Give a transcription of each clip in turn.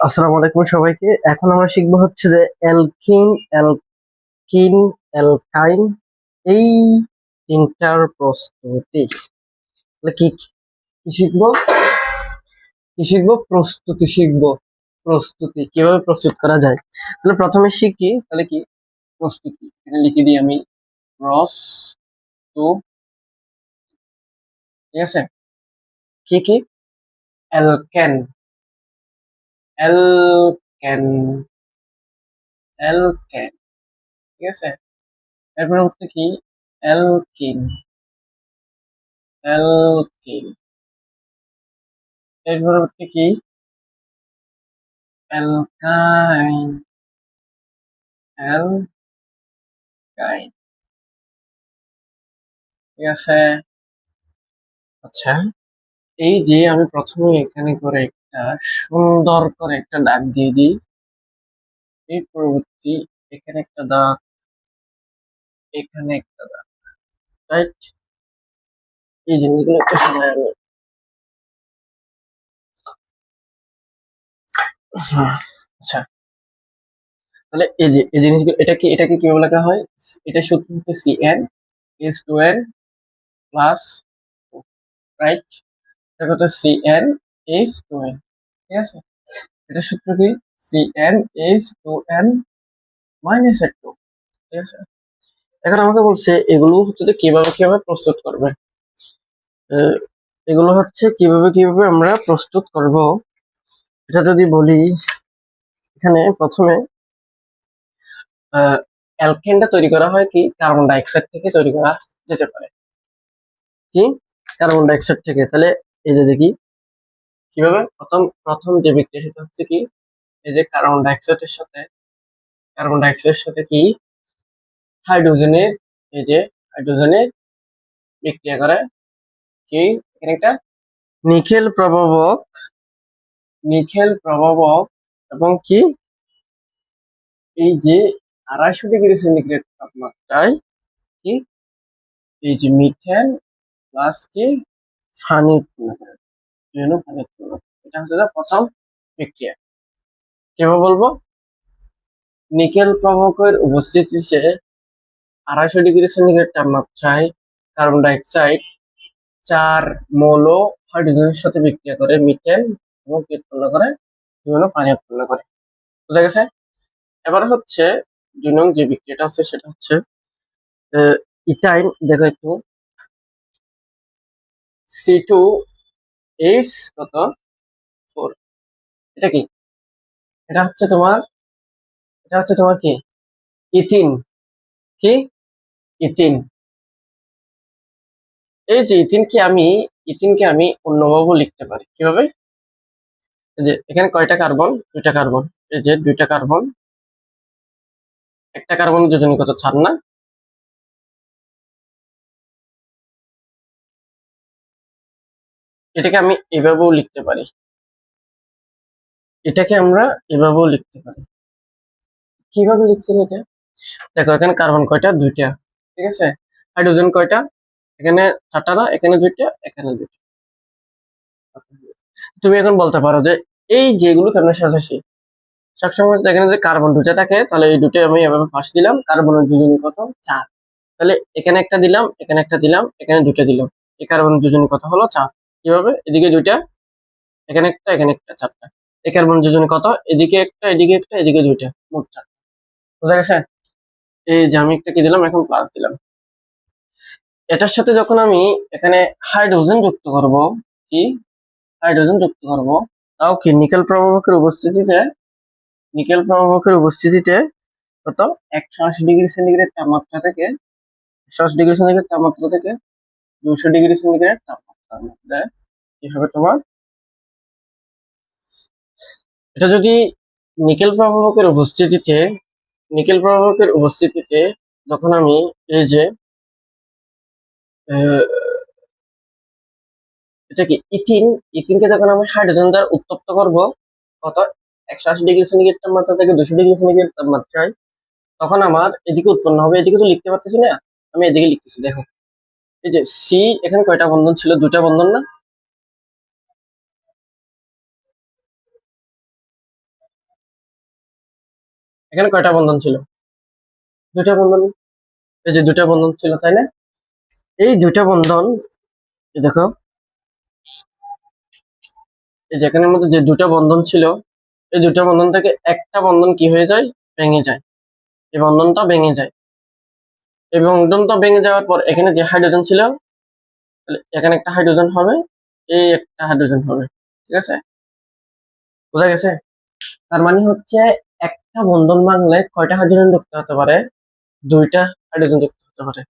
আসসালামু আলাইকুম সবাইকে। এখন আমরা শিখবো হচ্ছে যে অ্যালকিন, অ্যালকিন, অ্যালকাইন এই তিনটার প্রস্তুতি। তাহলে কি কি শিখবো? কি শিখবো? প্রস্তুতি শিখবো। প্রস্তুতি কিভাবে প্রস্তুত করা যায়। তাহলে প্রথমে শিখি তাহলে কি প্রস্তুতি। এখানে লিখে দিই আমি প্রস্তুতি। ঠিক আছে? কি কি? Alkane, alkane, alkane. ঠিক আছে? এরপরে হচ্ছে কি অ্যালকিন, অ্যালকিন। এর পরবর্তী কি অ্যালকাইন, অ্যালকাইন। ঠিক আছে? আচ্ছা, এই যে আমি প্রথমে এখানে করে একটা সুন্দর করে একটা দাগ দিয়ে দিই, এই পরবর্তী এখানে একটা দাগ, এখানে একটা দাগ, রাইট? এই জিনিসগুলো একটু সময় আমি আচ্ছা, তাহলে এই যে এই জিনিসগুলো এটাকে কিভাবে লেখা হয়? এটা সূত্র হচ্ছে CN is to n plus, right? এটা কত? CN is to n। ঠিক আছে? এটা সূত্র কি? CN is to n minus একটু। ঠিক আছে? এখন আমাকে বলছে এগুলো হচ্ছে যে কিভাবে কিভাবে প্রস্তুত করবে। আহ, এগুলো হচ্ছে কিভাবে কিভাবে আমরা প্রস্তুত করব। এটা যদি বলি, এখানে প্রথমে অ্যালকেনটা তৈরি করা হয় কি কার্বন ডাই অক্সাইড থেকে তৈরি করা যেতে পারে। কি? কার্বন ডাই অক্সাইড থেকে। তাহলে এই যে দেখি কিভাবে প্রথম প্রথম যে বিক্রিয়া সেটা হচ্ছে কি, এই যে কার্বন ডাই অক্সাইডের সাথে কি হাইড্রোজেনের, এই যে হাইড্রোজেনের বিক্রিয়া করে কি এখানে একটা নিকেল প্রভাবক, নিকেল প্রভাবক এবং কি এই যে 250 ডিগ্রি সেন্টিগ্রেড তাপমাত্রায় কি এই যে মিথেন প্লাস কি পানি উৎপন্ন করে, পানি উৎপন্ন করে। এটা হচ্ছে প্রথম বিক্রিয়া। কিভাবে বলবো? নিকেল প্রভাবকের উপস্থিতিতে 250 ডিগ্রি সেন্টিগ্রেড তাপমাত্রায় কার্বন ডাই অক্সাইড 4 মৌল হাইড্রোজেনের সাথে বিক্রিয়া করে মিথেন এবং কি উৎপন্ন করে পানি উৎপন্ন করে। বুঝা গেছে? এবার হচ্ছে 2 নং যে বিক্রিয়াটা আছে সেটা হচ্ছে ইথাইন। দেখো একটু C2H কত 4। এটা কি? এটা হচ্ছে তোমার, এটা হচ্ছে তোমার কি ইথিন। কি? ইথিন। এই যে ইথিনকে আমি অন্যভাবে লিখতে পারি কিভাবে? এই যে এখানে কয়টা কার্বন? 2টা কার্বন। এই যে 2টা কার্বন, একটা কার্বনের যোজনী কত 4 না? এটাকে আমি এভাবেও লিখতে পারি, এটাকে আমরা এভাবেও লিখতে পারি। কিভাবে লিখছেন এটা? দেখো এখানে কার্বন কয়টা? 2টা। ঠিক আছে? হাইড্রোজেন কয়টা? এখানে 4টা না? এখানে 2টা, এখানে 2টা। তুমি এখন বলতে পারো যে এই যেগুলো কেন সাজাচ্ছি, সবসময় এখানে যদি কার্বন 2টা থাকে তাহলে এই 2টা আমি এভাবে পাশ দিলাম, কার্বনের যোজনী কত 4। তাহলে এখানে একটা দিলাম, এখানে একটা দিলাম, এখানে 2টা দিলাম, এই কার্বনের যোজনী কত হলো 4। কিভাবে? এদিকে 2টা, এখানে একটা, এখানে একটা, 4টা। এই কার্বনের যোজনী কত? এদিকে একটা, এদিকে একটা, এদিকে 2টা, মোট 4। বুঝা গেছে? এই যে আমি একটা কি দিলাম, এখন প্লাস দিলাম। এটার সাথে যখন আমি এখানে হাইড্রোজেন যুক্ত করব, কি হাইড্রোজেন যুক্ত করব, তাও কি নিকেল প্রভাবকের উপস্থিতিতে, নিকেল প্রভাবকের উপস্থিতিতে কত 180 ডিগ্রি সেন্টিগ্রেড তাপমাত্রা থেকে, 180 ডিগ্রি সেন্টিগ্রেড তাপমাত্রা থেকে 200 ডিগ্রি সেন্টিগ্রেড তাপমাত্রার মধ্যে কি হবে তোমার, এটা যদি নিকেল প্রভাবকের উপস্থিতিতে, নিকেল প্রভাবকের উপস্থিতিতে যখন আমি এই যে আহ, এটা কি ইথিন, ইথিনকে যখন আমি হাইড্রোজেন দ্বারা উত্তপ্ত করব কত 180 ডিগ্রি সেন্টিগ্রেড তাপমাত্রা থেকে 200 ডিগ্রি সেন্টিগ্রেড তাপমাত্রায়, তখন আমার এদিকে উৎপন্ন হবে। এদিকে তো লিখতে পারতেছি না, আমি এদিকে লিখতেছি। দেখো এই যে সি, এখানে কয়টা বন্ধন ছিল? 2টা বন্ধন না? এখানে কয়টা বন্ধন ছিল? দুইটা বন্ধন। এই যে দুইটা বন্ধন ছিল, তাই না? এই দুইটা বন্ধন, এই দেখো, এই যে এখানের মধ্যে যে দুইটা বন্ধন ছিল, এই দুইটা বন্ধন থেকে একটা বন্ধন কি হয়ে যায়? ভেঙে যায়। এই বন্ধনটা ভেঙে যায়। এই বন্ধনটা ভেঙে যাওয়ার পর এখানে যে হাইড্রোজেন ছিল, তাহলে এখানে একটা হাইড্রোজেন হবে, এই একটা হাইড্রোজেন হবে। ঠিক আছে, বোঝা গেছে? তার মানে হচ্ছে একটা বন্ধন ভাঙলে কয়টা হাইড্রোজেন যুক্ত হতে পারে? দুইটা হাইড্রোজেন যুক্ত হতে পারে।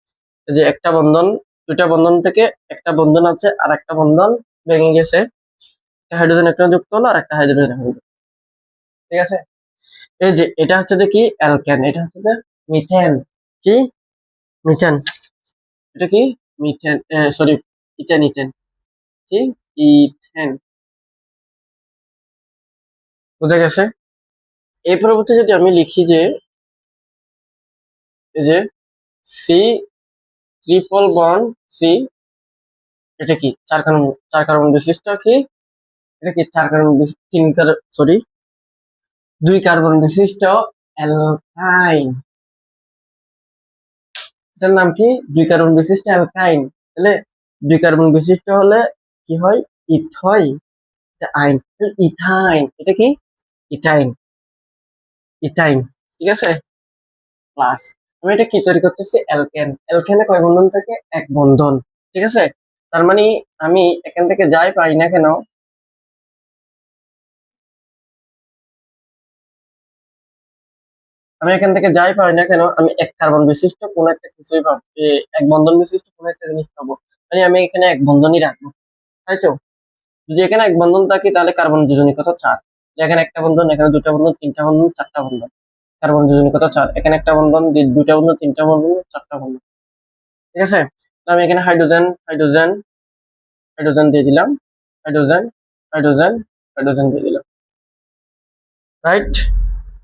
এই যে একটা বন্ধন, দুইটা বন্ধন থেকে একটা বন্ধন আছে আর একটা বন্ধন ভেঙে গেছে, একটা হাইড্রোজেন একটা যুক্ত হলো আর একটা হাইড্রোজেন এখন যুক্ত। ঠিক আছে, এই যে এটা হচ্ছে যে কি অ্যালকেন, এটা হচ্ছে যে মিথেন। কি? মিথেন। এটা কি? Methane, sorry, ethane, ethane. কি? ইথেন। বোঝা গেছে? এই পরবর্তী যদি আমি লিখি যে এই যে সি ট্রিপল বন্ড সি, এটা কি? চার কার্বন বিশিষ্ট কি? এটা কি? চার কার্বন সরি, দুই কার্বন বিশিষ্ট অ্যালকাইন। এটার নাম কি? দুই কার্বন বিশিষ্ট অ্যালকাইন। তাহলে দুই কার্বন বিশিষ্ট হলে কি হয়? ইথ হয়। আইন, ইথাইন। এটা কি? Ethyne, ethyne. ঠিক আছে, প্লাস আমি এটা কি তৈরি করতেছি? অ্যালকেন। অ্যালকেনে কয় বন্ধন থাকে? এক বন্ধন। ঠিক আছে, তার মানে আমি এখান থেকে যাই পাই না কেন, আমি এখান থেকে যাই পাই না কেন, আমি এক কার্বন বিশিষ্ট কোন একটা কিছুই পাবো, এক বন্ধন বিশিষ্ট কোন একটা জিনিস পাবো। মানে আমি এখানে এক বন্ধনই রাখবো, তাই তো? যদি এখানে এক বন্ধন থাকে তাহলে কার্বন যোজনী কত? 4। এখানে একটা বন্ধন, এখানে দুটা বন্ধন, তিনটা বন্ধন, চারটা বন্ধন, কার্বন যোজনী কত? 4। এখানে একটা বন্ধন, দুইটা বন্ধন, তিনটা বন্ধন, চারটা বন্ধন। ঠিক আছে, তো আমি এখানে হাইড্রোজেন, হাইড্রোজেন, হাইড্রোজেন দিয়ে দিলাম, হাইড্রোজেন, হাইড্রোজেন, হাইড্রোজেন দিয়ে দিলাম, রাইট?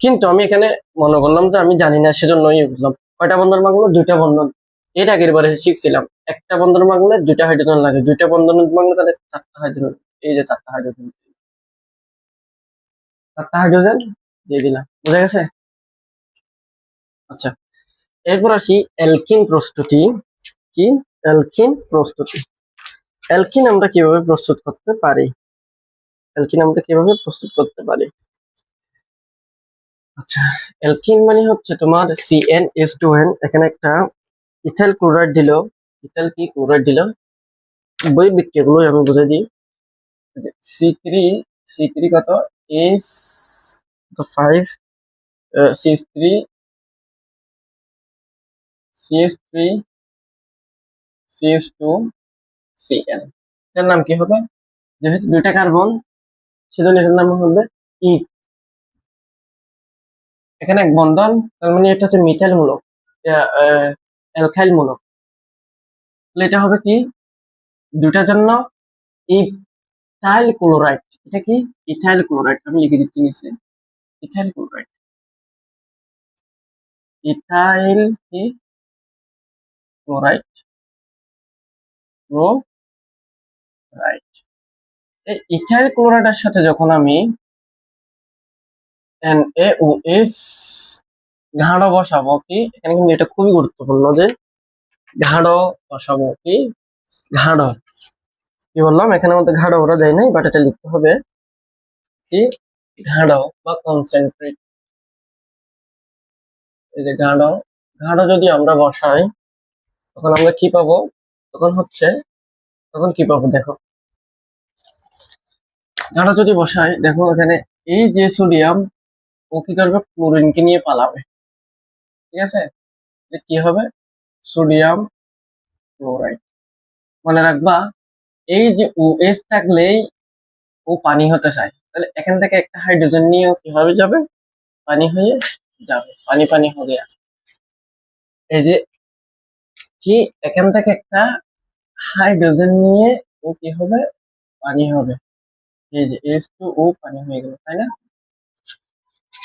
কিন্তু আমি এখানে মনে করলাম যে আমি জানি না, সেজন্যই বুঝলাম কয়টা বন্ধন মাগলো? দুইটা বন্ধন। এর আগের বারে শিখছিলাম একটা বন্ধন মাগলে দুইটা হাইড্রোজেন লাগে, দুইটা বন্ধন মাগলে তাহলে চারটা হাইড্রোজেন। এই যে চারটা হাইড্রোজেন, চারটা হাইড্রোজেন দিয়ে দিলাম। বুঝা গেছে? আচ্ছা, এরপর আসি অ্যালকিন প্রস্তুতি। কি? অ্যালকিন প্রস্তুতি। অ্যালকিন আমরা কিভাবে প্রস্তুত করতে পারি? অ্যালকিন আমরা কিভাবে প্রস্তুত করতে পারি? আচ্ছা, অ্যালকিন মানে হচ্ছে তোমার CnH2n, এখানে একটা ইথাইল ক্লোরাইড দিল, ইথাইল কি ক্লোরাইড দিল, বই বিক্রিয়াগুলো আমি বুঝে দিই। সি থ্রি কত? S 5, CH3, CH3, CH2, Cl। এটার নাম কি হবে? যেহেতু দুইটা কার্বন, সেজন্য এটার নাম হবে ই। এখানে এক বন্ধন, তার মানে এটা হচ্ছে মিথাইল মূলক, অ্যালকাইল মূলক। তাহলে এটা হবে কি? দুইটার জন্য ইথাইল ক্লোরাইড। এটা কি? Ethyl chloride. আমি লিখে দিচ্ছি নিচে, ইথাইল ক্লোরাইড। ইথাইল কি ক্লোরাইড, ক্লোরাইড। এই ইথাইল ক্লোরাইডের সাথে যখন আমি NaOH ঘাড় বসাবো, কি এখানে কিন্তু এটা খুবই গুরুত্বপূর্ণ যে ঘাড় বসাবো, কি ঘাড়, কি বললাম এখানে মধ্যে ঘাড় ওরা দেয় নাই, বাট এটা লিখতে হবে কি ঘাড় বা কনসেন্ট্রেট। এই যে ঘাড়, ঘাড় যদি আমরা বসাই তখন আমরা কি পাবো? তখন হচ্ছে, তখন কি পাবো দেখো, ঘাড় যদি বসাই দেখো এখানে এই যে সোডিয়াম, ও কি করবে? ক্লোরিনকে নিয়ে পালাবে। ঠিক আছে, কি হবে? Sodium chloride. মনে রাখবা, এই যে OH থাকলেই ও পানি হতে চায়, তাহলে এখান থেকে একটা হাইড্রোজেন নিয়ে ও কিভাবে যাবে? পানি হয়ে যাবে, পানি পানি হবে। এই যে কি এখান থেকে একটা হাইড্রোজেন নিয়ে ও কি হবে? পানি হবে। এই যে H2O পানি হয়ে গেল, তাই না?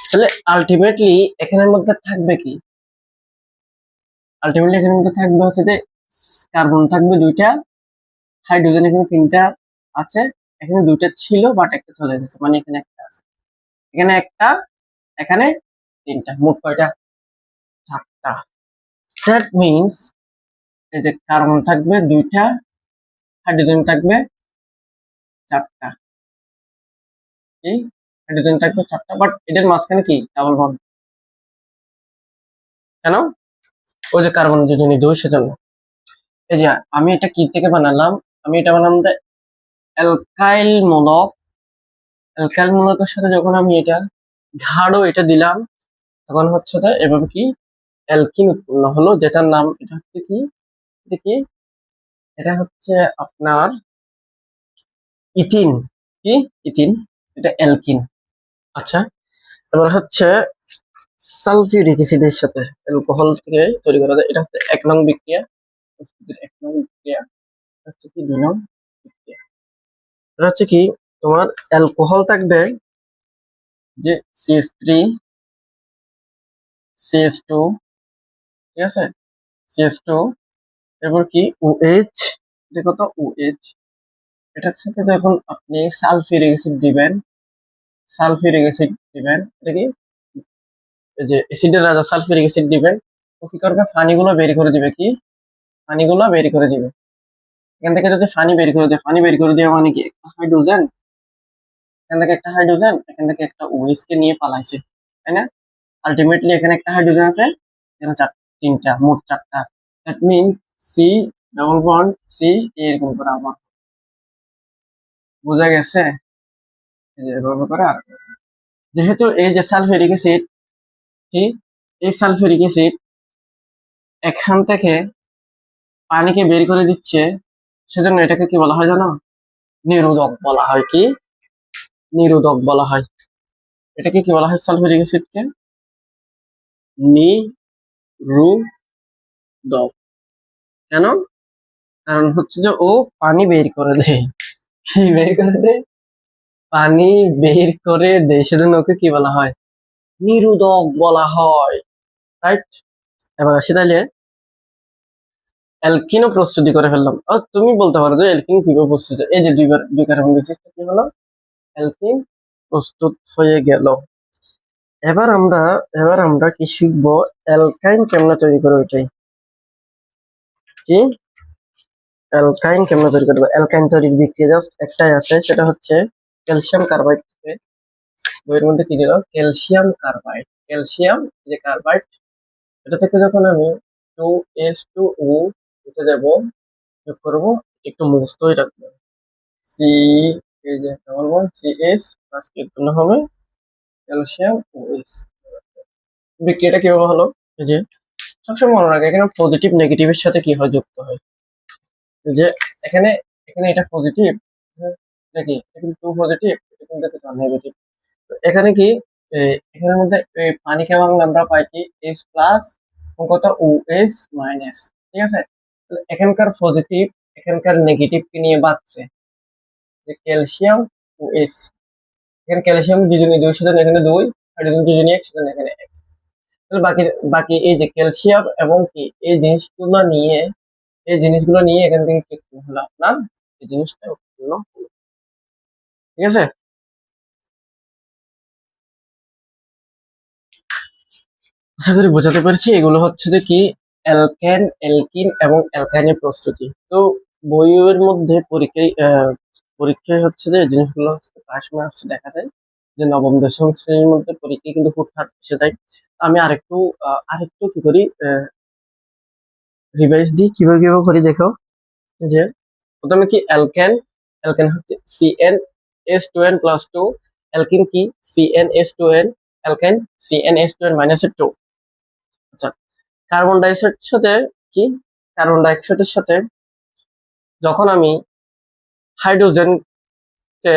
তাহলে আলটিমেটলি এখানের মধ্যে থাকবে কি? আলটিমেটলি এখানের মধ্যে থাকবে হচ্ছে যে কার্বন থাকবে দুইটা, হাইড্রোজেন এখানে তিনটা আছে, এখানে দুইটা ছিল বাট একটা চলে গেছে, মানে এখানে একটা আছে, এখানে একটা, এখানে 3টা, মোট কয়টা? 4টা। দ্যাট মিনস এই যে কার্বন থাকবে 2টা, হাইড্রোজেন থাকবে 4টা। কি হাইড্রোজেন থাকবে 4টা, বাট এদের মাঝখানে কি ডাবল বন্ড? কেন? ওই যে কার্বন যোজনী 2 সেজন্য। এই যে আমি এটা কি থেকে বানালাম? আমি এটা বানালাম অ্যালকাইল মূলক। অ্যালকাইল মূলকের সাথে যখন আমি এটা গাঢ় এটা দিলাম, তখন হচ্ছে যে এভাবে কি অ্যালকিন উৎপন্ন হলো, যেটার নাম এটা হচ্ছে কি, এটা কি, এটা হচ্ছে আপনার ইথিন। কি ইথিন? এটা অ্যালকিন। আচ্ছা, এবার হচ্ছে সালফিউরিক অ্যাসিডের সাথে অ্যালকোহল থেকে তৈরি করা যায়, এটা হচ্ছে 1 নং বিক্রিয়া। প্রস্তুতির 1 নং বিক্রিয়া। হচ্ছে কি 2 নং বিক্রিয়া। এটা হচ্ছে কি, তোমার অ্যালকোহল থাকবে যে CH3 CH2, ঠিক আছে, CH2, এরপর কি OH, দেখো তো OH। এটার সাথে যখন আপনি সালফিউরিক অ্যাসিড দিবেন, সালফিউরিক অ্যাসিড দিবেন, এটা কি এই যে অ্যাসিডের রাজা সালফিউরিক অ্যাসিড দিবেন, ও কি করবে? পানিগুলো বের করে দিবে। কি পানিগুলো বের করে দিবে। এখান থেকে যদি পানি বের করে দেয়, পানি বের করে দেওয়া মানে কি একটা হাইড্রোজেন, এখান থেকে একটা হাইড্রোজেন, এখান থেকে একটা OH কে নিয়ে পালাইছে, তাই না? আলটিমেটলি এখানে একটা হাইড্রোজেন আছে, এখানে 3টা, মোট 4টা। That mean C double bond C, এরকম করে আমার বোঝা গেছে? এই যে এভাবে করে। আর যেহেতু এই যে সালফিউরিক অ্যাসিড, কি এই সালফিউরিক অ্যাসিড এখান থেকে পানিকে বের করে দিচ্ছে, সেজন্য এটাকে কি বলা হয় জানো? নিরোধক বলা হয়। কি নিরোধক বলা হয়। এটাকে কি বলা হয়? সালফিউরিক অ্যাসিডকে নিরোধক। কেন? কারণ হচ্ছে যে ও পানি বের করে দেয়। কি বের করে দেয়? পানি বের করে দেয়, সেজন্য ওকে কি বলা হয়? নিরোধক বলা হয়। রাইট? এবার আসি তাহলে অ্যালকিনও প্রস্তুতি করে ফেললাম। তুমি বলতে পারো যে অ্যালকিন কিভাবে প্রস্তুত? এই যে দুই কার্বন বিশিষ্ট কি হলো? অ্যালকিন প্রস্তুত হয়ে গেল। এবার আমরা কি শিখবো? অ্যালকাইন কেমনে তৈরি করে ওইটাই। কি অ্যালকাইন কেমনে তৈরি করবে? অ্যালকাইন তৈরির বিক্রিয়া জাস্ট একটাই আছে, সেটা হচ্ছে ক্যালসিয়াম কার্বাইড থেকে। বইয়ের মধ্যে কি দিল? Calcium carbide. ক্যালসিয়াম যে কার্বাইড, এটা থেকে যখন আমি 2H2O এটা দেব, যোগ করবো, একটু মুখস্থ হয়ে রাখবো। সি, এই যে ডবল বন্ড CH প্লাস কি উৎপন্ন হবে? Calcium OH। বিক্রিয়াটা কিভাবে হলো? এই যে সবসময় মনে রাখে, এখানে পজিটিভ নেগেটিভের সাথে কি হয়? যুক্ত হয়। এই যে এখানে এখানে এটা পজিটিভ, নাকি এটা কিন্তু পজিটিভ, এটা কিন্তু এটা নেগেটিভ। এখানে কি এখানের মধ্যে এই পানিকে ভাঙলে আমরা পাই কি H প্লাস, কত OH মাইনাস, ঠিক আছে? তাহলে এখানকার পজিটিভ এখানকার নেগেটিভ কে নিয়ে বাঁচছে, যে ক্যালসিয়াম OH। এখানে ক্যালসিয়াম দুজনে 2 সেজন্য এখানে 2, হাইড্রোজেন দুজনে 1 সেজন্য এখানে 1। তাহলে বাকি বাকি এই যে ক্যালসিয়াম এবং কি এই জিনিসগুলো নিয়ে এখান থেকে কি উৎপন্ন হলো? আপনার এই জিনিসটা উৎপন্ন হলো। ঠিক আছে? আশা করি বোঝাতে পেরেছি। এগুলো হচ্ছে যে কি অ্যালকেন, অ্যালকিন এবং অ্যালকাইনের প্রস্তুতি। তো বইয়ের মধ্যে পরীক্ষায় হচ্ছে যে এই জিনিসগুলো হচ্ছে প্রায় সময় হচ্ছে দেখা যায় যে নবম দশম শ্রেণীর মধ্যে পরীক্ষায় কিন্তু হুটহাট এসে যায়। আমি আরেকটু কি করি, রিভাইজ দিই কিভাবে কিভাবে করি দেখো। যে প্রথমে কি অ্যালকেন, অ্যালকেন হচ্ছে CnH2n প্লাস 2। অ্যালকিন কি CnH2n, অ্যালকেন CnH2n মাইনাস 2। আচ্ছা, কার্বন ডাইঅক্সাইডের সাথে কি কার্বন ডাইঅক্সাইডের সাথে যখন আমি হাইড্রোজেনকে,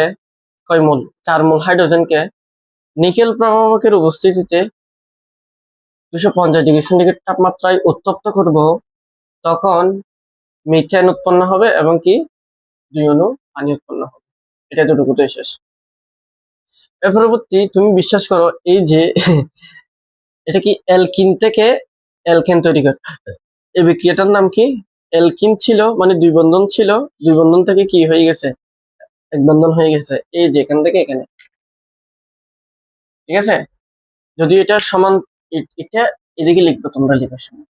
কয় মোল? 4 মোল হাইড্রোজেনকে নিকেল প্রভাবকের উপস্থিতিতে 250 ডিগ্রি সেন্টিগ্রেড তাপমাত্রায় উত্তপ্ত করব, তখন মিথেন উৎপন্ন হবে এবং কি 2 অণু পানি উৎপন্ন হবে। এটা দুটুকুতে শেষ। এর পরবর্তী তুমি বিশ্বাস করো, এই যে এটা কি অ্যালকিন থেকে অ্যালকেন তৈরি করে। এই বিক্রিয়াটার নাম কি? অ্যালকিন ছিল মানে 2 বন্ধন ছিল, 2 বন্ধন থেকে কি হয়ে গেছে? 1 বন্ধন হয়ে গেছে। এই যে এখান থেকে এখানে, ঠিক আছে? যদি এটা সমান, এটা এদিকে লিখবো তোমরা লেখার সময়,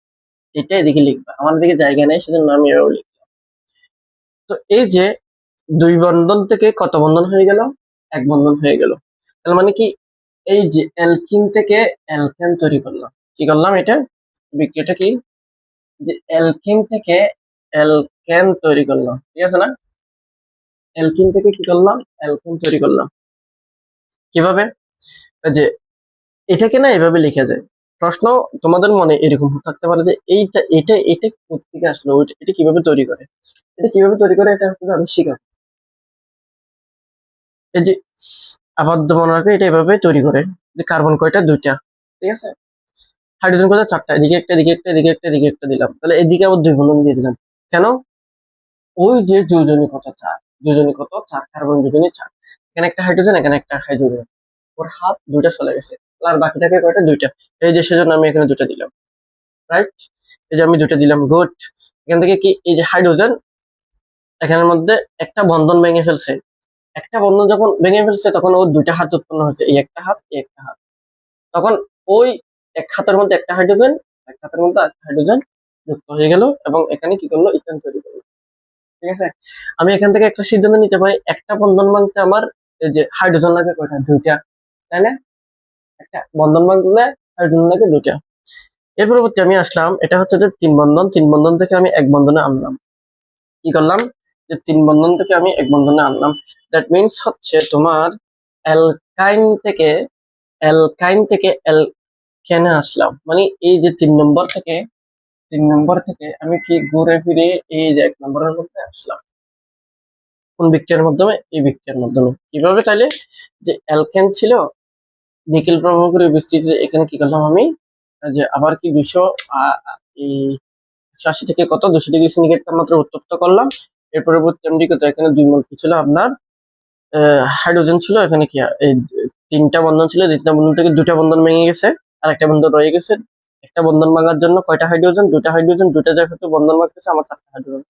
এটা এদিকে লিখবা, আমার দিকে জায়গা নেই সেজন্য আমি এভাবে লিখলাম। তো এই যে দুই বন্ধন থেকে কত বন্ধন হয়ে গেল, এক বন্ধন হয়ে গেল। তার মানে কি, এই যে অ্যালকিন থেকে অ্যালকেন তৈরি করলাম, কি করলাম এটা, বিক্রিয়াটা কি, যে অ্যালকিন থেকে অ্যালকেন তৈরি করলাম, ঠিক আছে না, অ্যালকিন থেকে কি করলাম, অ্যালকেন তৈরি করলাম। কিভাবে, যে এটাকে না এভাবে লেখা যায়। প্রশ্ন তোমাদের মনে এরকম থাকতে পারে যে এইটা এটা এটা কোথেকে আসলো, এটা কিভাবে তৈরি করে, এটা কিভাবে তৈরি করে, এটা হচ্ছে আমি শিখাবো। এই যে আবদ্ধ মনে রাখো, এটা এভাবে তৈরি করে যে কার্বন কয়টা, দুইটা, ঠিক আছে, হাইড্রোজেন কয়টা, চারটা, এদিকে একটা, এদিকে একটা, এদিকে একটা, এদিকে একটা দিলাম, তাহলে এদিকে আবার দুই বন্ধন দিয়ে দিলাম। কেন, ওই যে যোজনী কত চার, যোজনী কত চার, কার্বন যোজনী চার, এখানে একটা হাইড্রোজেন, এখানে একটা হাইড্রোজেন, ওর হাত দুইটা চলে গেছে, আর বাকি থাকে কয়টা, দুইটা, এই যে সেজন্য আমি এখানে দুটা দিলাম, রাইট, এই যে আমি দুটা দিলাম, গুড। এখান থেকে কি, এই যে হাইড্রোজেন এখানের মধ্যে একটা বন্ধন ভেঙে ফেলছে, একটা বন্ধন যখন ভেঙে ফেলছে তখন ওর দুইটা হাত উৎপন্ন হয়েছে, এই একটা হাত, এই একটা হাত, তখন ওই এক হাতের মধ্যে একটা হাইড্রোজেন, এক হাতের মধ্যে একটা হাইড্রোজেন যুক্ত হয়ে গেল, এবং এখানে কি করলো, ইথেন তৈরি করলো, ঠিক আছে। আমি এখান থেকে একটা সিদ্ধান্ত নিতে পারি, একটা বন্ধন ভাঙতে আমার এই যে হাইড্রোজেন লাগে কয়টা, দুইটা, তাই না, একটা বন্ধন ভাঙলে হাইড্রোজেন লাগে দুইটা। এর পরবর্তী আমি আসলাম, এটা হচ্ছে যে তিন বন্ধন, তিন বন্ধন থেকে আমি এক বন্ধনে আনলাম, কি করলাম, যে তিন বন্ধন থেকে আমি এক বন্ধনে আনলাম, দ্যাট মিনস হচ্ছে তোমার অ্যালকাইন থেকে, অ্যালকাইন থেকে অ্যালকেনে আসলাম, মানে এই যে তিন নম্বর থেকে, তিন নম্বর থেকে আমি কি ঘুরে ফিরে এই যে এক নম্বরের মধ্যে আসলাম, কোন বিক্রিয়ার মাধ্যমে, এই বিক্রিয়ার মাধ্যমে। কিভাবে তাইলে, যে অ্যালকেন ছিল, নিকেল প্রভাব করে বিস্তৃত, এখানে কি করলাম আমি, যে আবার কি 200 এই 180 থেকে কত 200 ডিগ্রি সেন্টিগ্রেড তাপমাত্রা উত্তপ্ত করলাম। এর পরবর্তী আমি কত, এখানে 2 মোল কি ছিল আপনার, হাইড্রোজেন ছিল, এখানে কি এই তিনটা বন্ধন ছিল, তিনটা বন্ধন থেকে দুটা বন্ধন ভেঙে গেছে, আর একটা বন্ধন রয়ে গেছে। একটা বন্ধন ভাঙার জন্য কয়টা হাইড্রোজেন, দুটা হাইড্রোজেন, দুটা জায়গাতে বন্ধন ভাঙতেছে, আমার চারটা হাইড্রোজেন,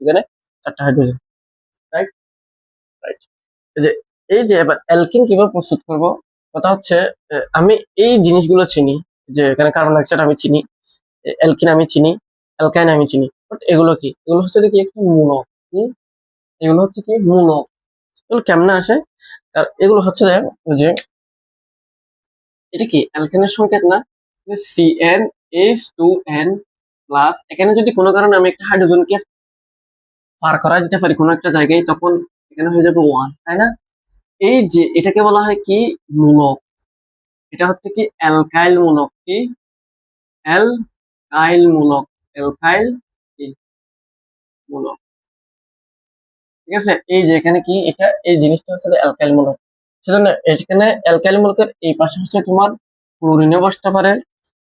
এখানে চারটা হাইড্রোজেন, রাইট, রাইট। এই যে, এই যে এবার অ্যালকিন কিভাবে প্রস্তুত করব, কথা হচ্ছে আমি এই জিনিসগুলো চিনি, যে এখানে কার্বন ডাইঅক্সাইড আমি চিনি, অ্যালকিন আমি চিনি, অ্যালকাইন আমি চিনি, বাট এগুলো কি, এগুলো হচ্ছে কি একটা মূলক, কি এগুলো হচ্ছে কি মূলক, এগুলো কেমনে আসে, আর এগুলো হচ্ছে যে এটা কি অ্যালকেনের সংকেত না, সিএন H2N প্লাস, এখানে যদি কোনো কারণে আমি একটা হাইড্রোজেনকে পার করা যেতে পারি কোনো একটা জায়গায়, তখন এখানে হয়ে যাবে 1, তাই না। এই যে এটাকে বলা হয় কি মূলক, এটা হচ্ছে কি অ্যালকাইল মূলক, কি অ্যালকাইল মূলক, অ্যালকাইল মূলক, ঠিক আছে। এই যে এখানে কি, এটা এই জিনিসটা হচ্ছে অ্যালকাইল মূলক, সেজন্য এখানে অ্যালকাইল মূলকের এই পাশে হচ্ছে তোমার ক্লোরিনে বসতে পারে,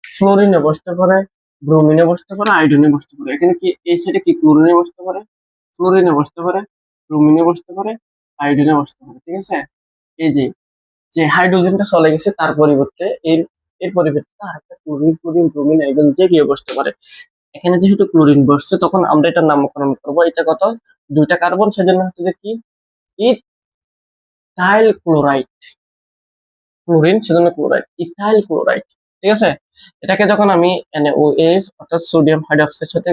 ফ্লোরিনে বসতে পারে, ব্রোমিনে বসতে পারে, আয়োডিনে বসতে পারে। এখানে কি এই সাইডে কি ক্লোরিনে বসতে পারে, ফ্লোরিনে বসতে পারে, ব্রোমিনে বসতে পারে, আয়োডিনে বসতে পারে, ঠিক আছে। এই যে যে হাইড্রোজেনটা চলে গেছে তার পরিবর্তে এর এর পরিবর্তে আরেকটা ক্লোরিন, ফ্লোরিন, ব্রোমিন, আয়োডিন যে গিয়ে বসতে পারে। এখানে যেহেতু ক্লোরিন বসছে তখন আমরা এটার নামকরণ করবো, এটা কত, দুইটা কার্বন, সেজন্য হচ্ছে যে কি ইথাইল ক্লোরাইড, ক্লোরিন সেজন্য ক্লোরাইড, ইথাইল ক্লোরাইড, ঠিক আছে। এটাকে যখন আমি NaOH অর্থাৎ সোডিয়াম হাইড্রোক্সাইডের সাথে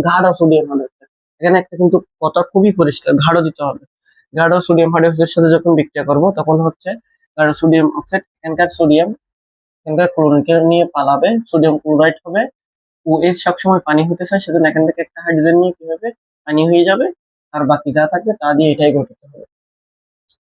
গাঢ় সোডিয়াম হাইড্রোক্সাইড, এখানে একটা কিন্তু কথা খুবই পরিষ্কার, গাঢ় দিতে হবে, গাঢ় সোডিয়াম হাইড্রোক্সাইডের সাথে যখন বিক্রিয়া করব তখন হচ্ছে গাঢ় সোডিয়াম অক্সাইড, এখানকার সোডিয়াম এখানকার ক্লোরিনকে নিয়ে পালাবে, সোডিয়াম ক্লোরাইড হবে। OH সবসময় পানি হতে চায়, সেজন্য এখান থেকে একটা হাইড্রোজেন নিয়ে কি হবে, পানি হয়ে যাবে, আর বাকি যা থাকবে তা দিয়ে এটাই গঠিত হবে,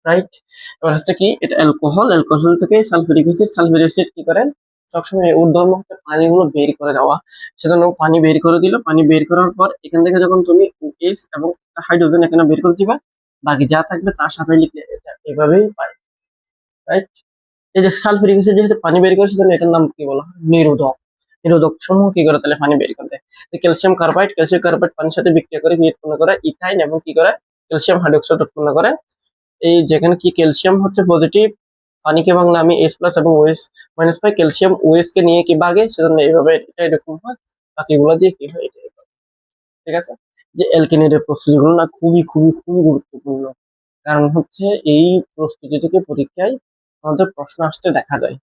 রাইট। এবার হচ্ছে কি, এটা অ্যালকোহল, অ্যালকোহল থেকে সালফিউরিক অ্যাসিড, সালফিউরিক অ্যাসিড কি করে, সবসময় ঊর্ধ্বমুখ হতে পানিগুলো বের করে দেওয়া, সেজন্য পানি বের করে দিল, পানি বের করার পর এখান থেকে যখন তুমি OH এবং হাইড্রোজেন এখানে বের করে দিবা, বাকি যা থাকবে তার সাথে লিখলে এটা এভাবেই পাই, রাইট। এই যে সালফিউরিক অ্যাসিড যেহেতু পানি বের করে, সেজন্য এটার নাম কি বলা হয়, নিরোধক, নিরোধক সমূহ কি করে তাহলে পানি বের করে দেয়। ক্যালসিয়াম কার্বাইড, ক্যালসিয়াম কার্বাইড পানির সাথে বিক্রিয়া করে কি উৎপন্ন করে, ইথাইন, এবং কি করে ক্যালসিয়াম হাইড্রোক্সাইড উৎপন্ন করে। এই যেখানে কি ক্যালসিয়াম হচ্ছে পজিটিভ, পানিকে বাংলা আমি H+ এবং OH মাইনাস পাই, ক্যালসিয়াম OH কে নিয়ে কি ভাগে, সেজন্য এইভাবে এটা এরকম হয়, বাকিগুলো দিয়ে কি হয় এটা, ঠিক আছে। যে অ্যালকেনের প্রস্তুতিগুলো না খুবই খুবই খুবই গুরুত্বপূর্ণ, কারণ হচ্ছে এই প্রস্তুতি থেকে পরীক্ষায় আমাদের প্রশ্ন আসতে দেখা যায়।